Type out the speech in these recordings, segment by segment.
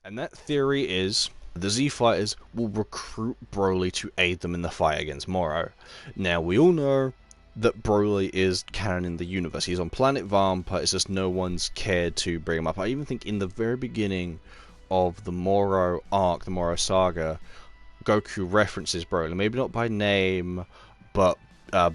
And that theory is the Z Fighters will recruit Broly to aid them in the fight against Moro. Now, we all know that Broly is canon in the universe. He's on planet Vampa, it's just no one's cared to bring him up. I even think in the very beginning of the Moro arc, the Moro Saga, Goku references Broly, maybe not by name, but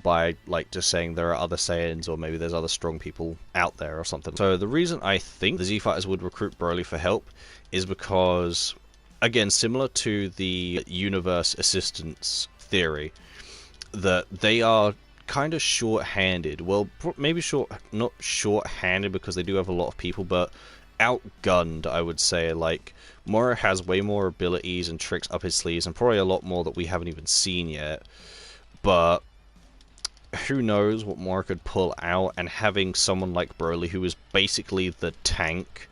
by like just saying there are other Saiyans or maybe there's other strong people out there or something. So the reason I think the Z Fighters would recruit Broly for help is because, again, similar to the universe assistance theory, that they are kind of short-handed. Well, maybe not short-handed because they do have a lot of people, but outgunned, I would say. Like, Moro has way more abilities and tricks up his sleeves, and probably a lot more that we haven't even seen yet. But who knows what Moro could pull out, and having someone like Broly, who is basically the tank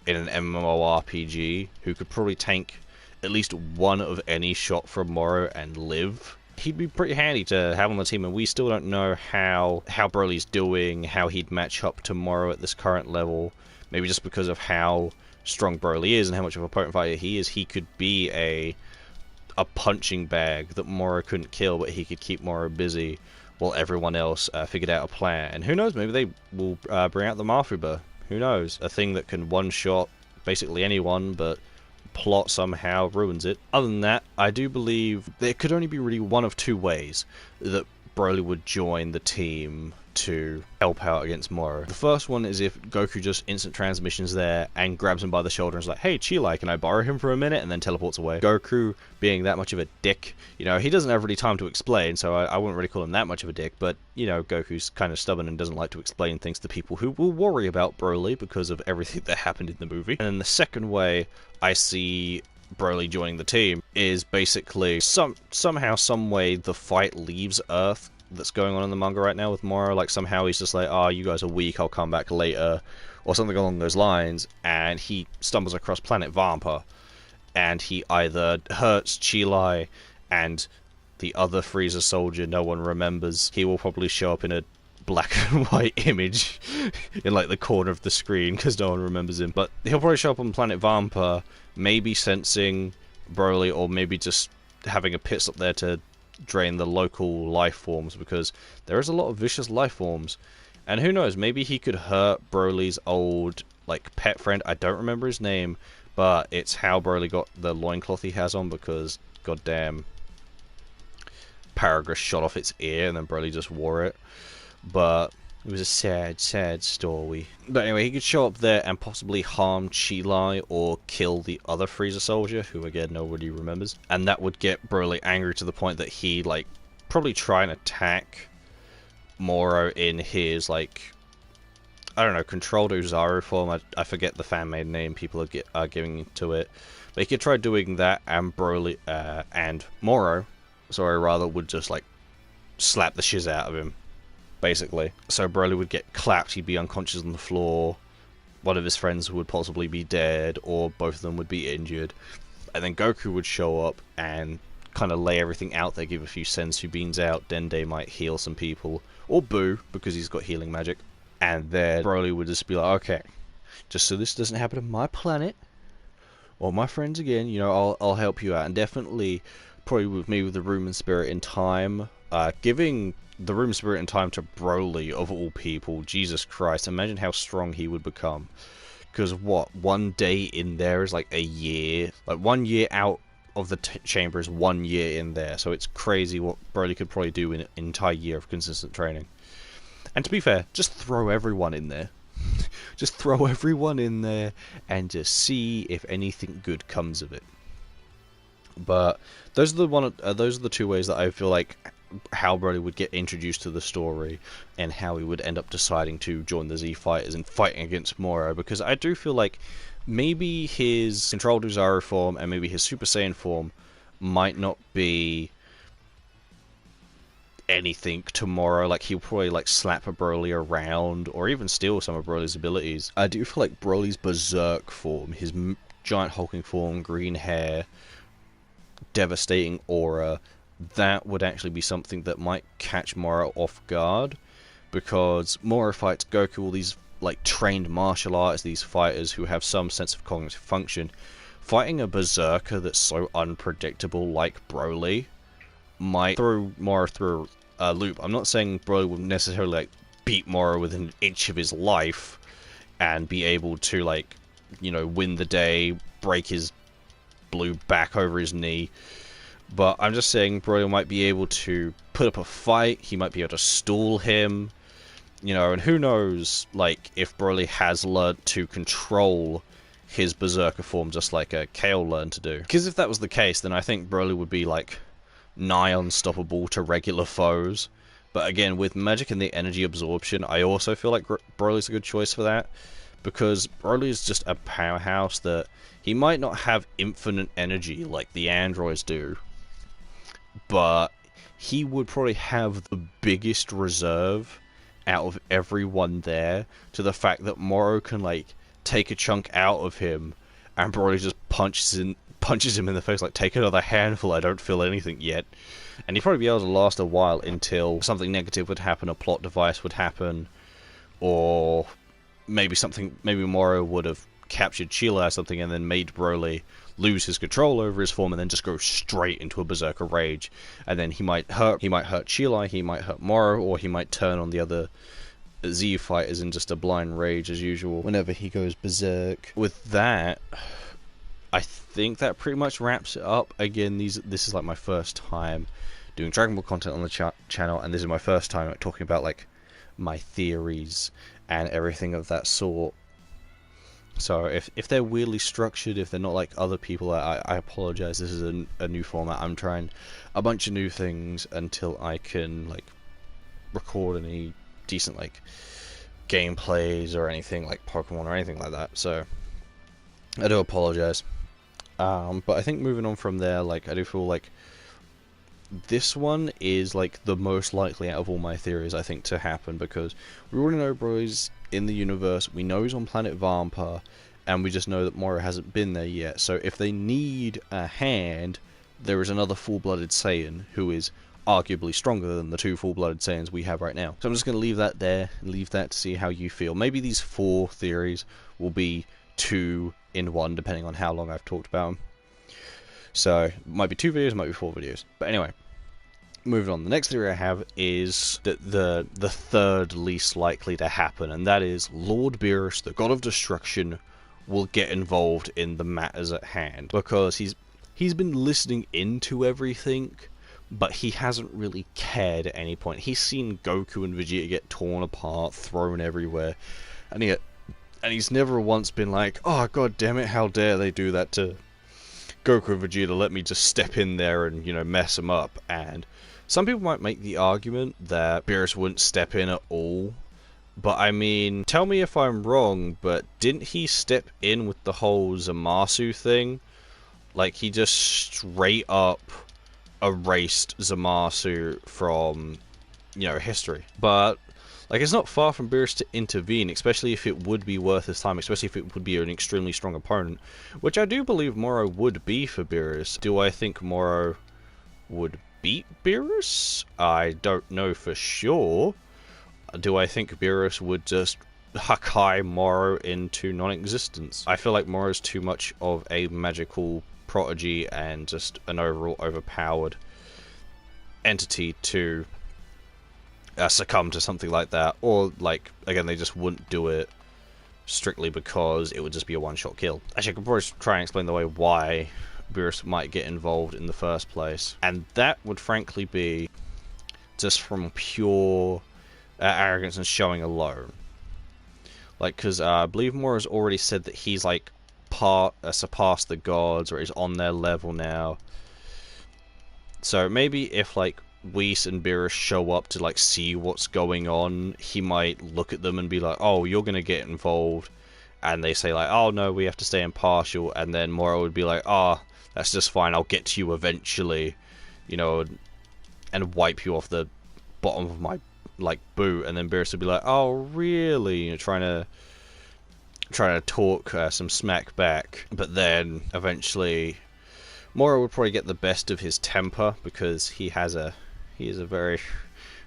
in an MMORPG, who could probably tank at least one of any shot from Moro and live, he'd be pretty handy to have on the team. And we still don't know how Broly's doing, how he'd match up to Moro at this current level. Maybe just because of how strong Broly is and how much of a potent fighter he is, he could be a punching bag that Moro couldn't kill, but he could keep Moro busy while everyone else figured out a plan. And who knows, maybe they will bring out the Mafuba. Who knows? A thing that can one-shot basically anyone, but plot somehow ruins it. Other than that, I do believe there could only be really one of two ways that Broly would join the team to help out against Moro. The first one is if Goku just instant transmissions there and grabs him by the shoulder and is like, hey, Chilai, can I borrow him for a minute? And then teleports away. Goku, being that much of a dick, you know, he doesn't have really time to explain, so I wouldn't really call him that much of a dick, but, you know, Goku's kind of stubborn and doesn't like to explain things to people who will worry about Broly because of everything that happened in the movie. And then the second way I see Broly joining the team is basically somehow, some way the fight leaves Earth that's going on in the manga right now with Moro. Like, somehow he's just like, oh, you guys are weak, I'll come back later, or something along those lines, and he stumbles across planet Vampa, and he either hurts Chilai and the other Frieza soldier no one remembers. He will probably show up in a black and white image in like the corner of the screen because no one remembers him, but he'll probably show up on planet Vampa, maybe sensing Broly, or maybe just having a pit stop there to drain the local life forms, because there is a lot of vicious life forms. And who knows, maybe he could hurt Broly's old like pet friend. I don't remember his name, but it's how Broly got the loincloth he has on, because goddamn Paragus shot off its ear and then Broly just wore it. But it was a sad, sad story. But anyway, he could show up there and possibly harm Chilai or kill the other Frieza soldier, who again nobody remembers. And that would get Broly angry to the point that he like probably try and attack Moro in his like, I don't know, controlled Uzaru form. I forget the fan-made name people are giving to it. But he could try doing that, and Broly and Moro, would just like slap the shiz out of him, basically. So Broly would get clapped, he'd be unconscious on the floor, one of his friends would possibly be dead, or both of them would be injured, and then Goku would show up and kind of lay everything out there, give a few senzu beans out, Dende might heal some people, or Boo, because he's got healing magic, and then Broly would just be like, okay, just so this doesn't happen to my planet, or my friends again, you know, I'll help you out. And definitely, probably with me with the Room and Spirit in Time, giving the Room Spirit in Time to Broly, of all people, Jesus Christ, imagine how strong he would become. Because what, one day in there is like a year, like 1 year out of the chamber is 1 year in there, so it's crazy what Broly could probably do in an entire year of consistent training. And to be fair, just throw everyone in there. Just throw everyone in there and just see if anything good comes of it. But those are the two ways that I feel like how Broly would get introduced to the story, and how he would end up deciding to join the Z Fighters and fighting against Moro, because I do feel like maybe his controlled Uzaru form and maybe his Super Saiyan form might not be anything tomorrow. Like, he'll probably like slap a Broly around or even steal some of Broly's abilities. I do feel like Broly's Berserk form, his giant hulking form, green hair, devastating aura, that would actually be something that might catch Moro off guard, because Moro fights Goku, all these like trained martial artists, these fighters who have some sense of cognitive function, fighting a berserker that's so unpredictable like Broly might throw Moro through a loop. I'm not saying Broly will necessarily like beat Moro within an inch of his life and be able to, like, you know, win the day, break his blue back over his knee. But I'm just saying Broly might be able to put up a fight, he might be able to stall him, you know, and who knows, like, if Broly has learned to control his berserker form just like a Kale learned to do. Because if that was the case, then I think Broly would be, like, nigh unstoppable to regular foes. But again, with magic and the energy absorption, I also feel like Broly's a good choice for that. Because Broly is just a powerhouse that he might not have infinite energy like the androids do, but he would probably have the biggest reserve out of everyone there, to the fact that Moro can, like, take a chunk out of him and Broly just punches him in the face, like, take another handful, I don't feel anything yet. And he'd probably be able to last a while until something negative would happen, a plot device would happen, or maybe Moro would have captured Chila or something and then made Broly lose his control over his form and then just go straight into a berserker rage. And then he might hurt Chila, he might hurt Moro, or he might turn on the other Z fighters in just a blind rage as usual whenever he goes berserk. With that, I think that pretty much wraps it up. Again, this is like my first time doing Dragon Ball content on the channel, and this is my first time talking about, like, my theories and everything of that sort. So if they're weirdly structured, if they're not like other people, I apologize. This is a new format. I'm trying a bunch of new things until I can, like, record any decent, like, gameplays or anything like Pokemon or anything like that. So I do apologize. But I think moving on from there, like, I do feel like this one is, like, the most likely out of all my theories, I think, to happen, because we already know Broly's in the universe, we know he's on planet Vampa, and we just know that Moro hasn't been there yet. So if they need a hand, there is another full-blooded Saiyan who is arguably stronger than the two full-blooded Saiyans we have right now. So I'm just going to leave that there, and leave that to see how you feel. Maybe these 4 theories will be 2 in 1, depending on how long I've talked about them. So, it might be 2 videos, it might be 4 videos. But anyway, moving on. The next theory I have is that the third least likely to happen, and that is Lord Beerus, the God of Destruction, will get involved in the matters at hand. Because he's been listening into everything, but he hasn't really cared at any point. He's seen Goku and Vegeta get torn apart, thrown everywhere, and he's never once been like, oh, god damn it, how dare they do that to Goku and Vegeta, let me just step in there and, you know, mess them up. And some people might make the argument that Beerus wouldn't step in at all, but I mean, tell me if I'm wrong, but didn't he step in with the whole Zamasu thing? Like, he just straight up erased Zamasu from, you know, history. But, like, it's not far from Beerus to intervene, especially if it would be worth his time, especially if it would be an extremely strong opponent, which I do believe Moro would be for Beerus. Do I think Moro would beat Beerus? I don't know for sure. Do I think Beerus would just Hakai Moro into non-existence? I feel like Moro's too much of a magical prodigy and just an overall overpowered entity to succumb to something like that. Or, like, again, they just wouldn't do it strictly because it would just be a one-shot kill. Actually, I could probably try and explain the way why Beerus might get involved in the first place, and that would frankly be just from pure arrogance and showing alone. Like, because I believe Moro's already said that he's, like, surpassed the gods, or is on their level now. So maybe if, like, Whis and Beerus show up to, like, see what's going on, he might look at them and be like, oh, you're gonna get involved, and they say, like, oh no, we have to stay impartial, and then Moro would be like, oh, that's just fine, I'll get to you eventually, you know, and wipe you off the bottom of my, like, boot, and then Beerus would be like, oh, really, you know, trying to talk some smack back. But then eventually Moro would probably get the best of his temper, because he is a very,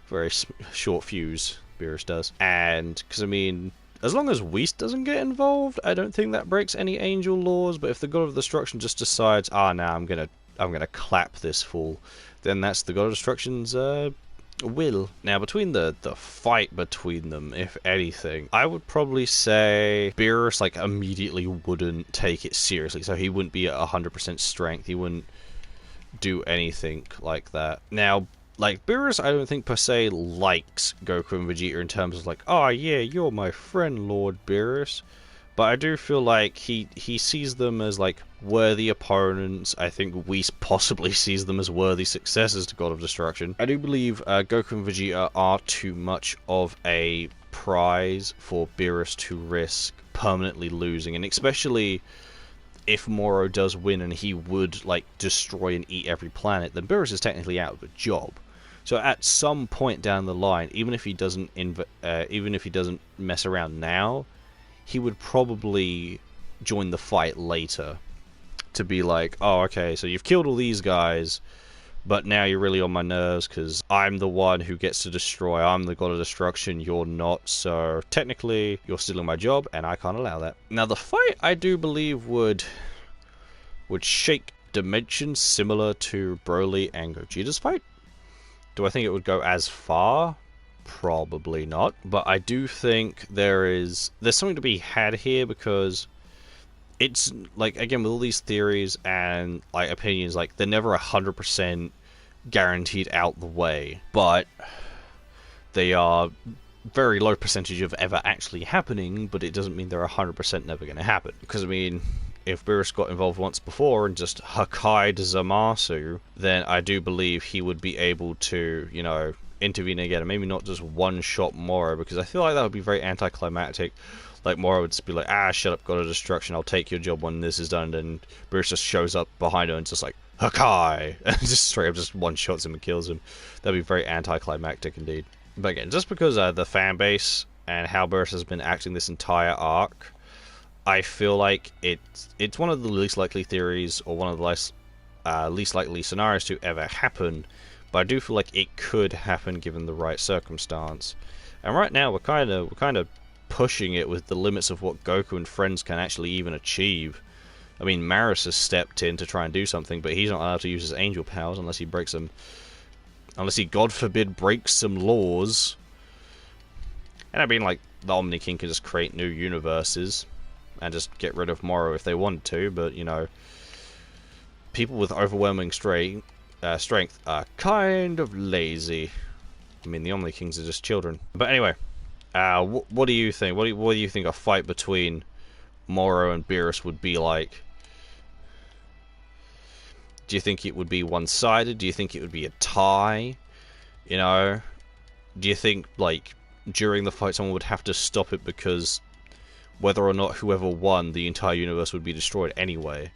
very short fuse, Beerus does. And because, I mean, as long as Whis doesn't get involved, I don't think that breaks any angel laws. But if the God of Destruction just decides, nah, I'm gonna clap this fool, then that's the God of Destruction's will. Now, between the fight between them, if anything, I would probably say Beerus like immediately wouldn't take it seriously, so he wouldn't be at 100% strength. He wouldn't do anything like that. Now, like, Beerus, I don't think per se likes Goku and Vegeta in terms of like, oh yeah, you're my friend, Lord Beerus. But I do feel like he sees them as like worthy opponents. I think Whis possibly sees them as worthy successors to God of Destruction. I do believe Goku and Vegeta are too much of a prize for Beerus to risk permanently losing, and especially if Moro does win and he would like destroy and eat every planet, then Beerus is technically out of a job. So at some point down the line, even if he doesn't mess around now, he would probably join the fight later to be like, oh, okay, so you've killed all these guys, but now you're really on my nerves because I'm the one who gets to destroy. I'm the God of Destruction, you're not, so technically you're stealing my job and I can't allow that. Now the fight, I do believe, would shake dimensions similar to Broly and Gogeta's fight. Do I think it would go as far? Probably not, but I do think there's something to be had here, because it's like, again, with all these theories and like opinions, like they're never 100% guaranteed out the way, but they are very low percentage of ever actually happening. But it doesn't mean they're 100% never going to happen, because I mean, if Beerus got involved once before and just Hakai'd Zamasu, then I do believe he would be able to, you know, intervene again, and maybe not just one-shot Moro, because I feel like that would be very anticlimactic. Like, Moro would just be like, shut up, God of Destruction, I'll take your job when this is done, and Beerus just shows up behind him and just like, Hakai! And just straight up just one-shots him and kills him. That'd be very anticlimactic indeed. But again, just because the fan base and how Beerus has been acting this entire arc, I feel like it's one of the least likely theories, or one of the least likely scenarios to ever happen. But I do feel like it could happen given the right circumstance. And right now we're kind of pushing it with the limits of what Goku and friends can actually even achieve. I mean, Maris has stepped in to try and do something, but he's not allowed to use his angel powers unless he breaks them. Unless he, God forbid, breaks some laws. And I mean, like, the Omni King can just create new universes and just get rid of Moro if they wanted to, but, you know, people with overwhelming strength are kind of lazy. I mean, the Omni Kings are just children. But anyway, what do you think? What do you think a fight between Moro and Beerus would be like? Do you think it would be one-sided? Do you think it would be a tie? You know, do you think, like, during the fight someone would have to stop it because whether or not whoever won, the entire universe would be destroyed anyway?